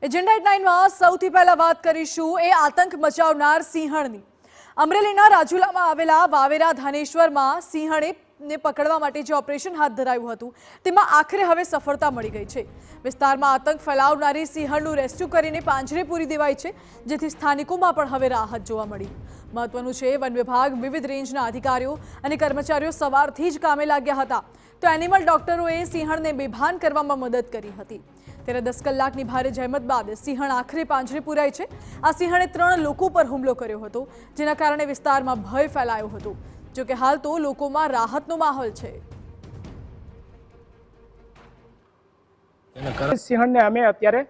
Agenda 9 માં સૌથી પહેલા વાત કરીશું એ આતંક મચાવનાર સિંહણની। અમરેલીના રાજુલામાં આવેલા વાવેરા ધાનેશ્વરમાં સિંહણને પકડવા માટે જે ઓપરેશન હાથ ધરાયું હતું તેમાં આખરે હવે સફળતા મળી ગઈ છે। વિસ્તારમાં આતંક ફેલાવનારી સિંહણનું રેસ્ક્યુ કરીને પાંજરે પૂરી દેવાઈ છે, જેથી સ્થાનિકોમાં પણ હવે રાહત જોવા મળી। મહત્વનું છે, વન વિભાગ વિવિધ રેન્જના અધિકારીઓ અને કર્મચારીઓ સવારથી જ કામે લાગ્યા હતા, તો એનિમલ ડોક્ટરોએ સિંહણને બેભાન કરવામાં મદદ કરી હતી। ત્યારે 10 કલાકની ભારે જહેમત બાદ સિંહણ આખરે પાંજરે પુરાઈ છે। આ સિંહણે 3 લોકો પર હુમલો કર્યો હતો, જેના કારણે વિસ્તારમાં ભય ફેલાયો હતો। જો કે હાલ તો લોકોમાં રાહતનો માહોલ છે। સિંહણને અમે અત્યારે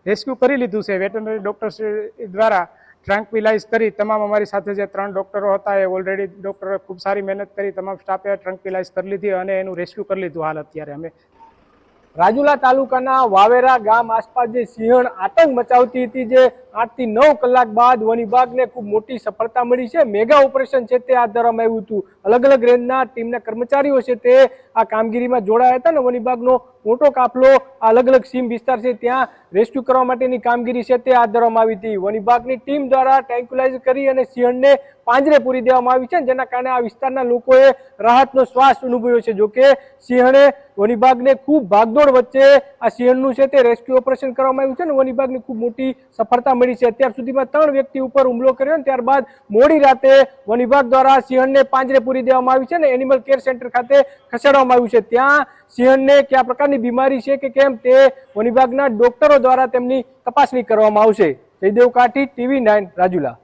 રેસ્ક્યુ કરી લીધું છે। વેટરનરી ડોક્ટર દ્વારા ટ્રાન્કવિલાઇઝ કરી તમામ અમારી સાથે જે 3 ડોક્ટરો હતા એ ઓલરેડી ડોક્ટરોએ ખૂબ સારી મહેનત કરી, તમામ સ્ટાફે ટ્રાન્કવિલાઇઝ કરી લીધી અને એનું રેસ્ક્યુ કરી લીધું। હાલ અત્યારે અમે રાજુલા તાલુકાના વાવેરા ગામ આસપાસ જે સિંહણ આતંક મચાવતી હતી, જે 8 થી 9 કલાક બાદ વન વિભાગને ખૂબ મોટી સફળતા મળી છે। મેગા ઓપરેશન છે તે હાથ ધરવામાં આવ્યું હતું। અલગ અલગ રેન્જના ટીમના કર્મચારીઓ છે તે આ કામગીરીમાં જોડાયા હતા અને વન વિભાગનો મોટો કાફલો અલગ અલગ સીમ વિસ્તાર છે ત્યાં રેસ્ક્યુ કરવા માટેની કામગીરી છે તે હાથ ધરવામાં આવી હતી। વન વિભાગની ટીમ દ્વારા ટ્રેન્ક્યુલાઇઝ કરી અને સિંહણને પાંજરે પૂરી દેવામાં આવી છે, જેના કારણે આ વિસ્તારના લોકોએ રાહતનો શ્વાસ અનુભવ્યો છે। જોકે સિંહણે વન વિભાગને ખૂબ ભાગદોડ વચ્ચે આ સિંહણનું છે તે રેસ્ક્યુ ઓપરેશન કરવામાં આવ્યું છે અને વન વિભાગની ખૂબ મોટી સફળતા મળી છે। અત્યાર સુધીમાં 3 વ્યક્તિ ઉપર હુમલો કર્યો અને ત્યારબાદ મોડી રાતે વન વિભાગ દ્વારા સિંહણને પાંજરે પૂરી દેવામાં આવી છે અને એનિમલ કેર સેન્ટર ખાતે ખસેડવામાં આવ્યું છે। ત્યાં સિંહણને કયા પ્રકારની બીમારી છે કે કેમ તે વન વિભાગના ડોક્ટરો દ્વારા તેમની તપાસણી કરવામાં આવશે। જયદેવ કાઠી, TV9 રાજુલા।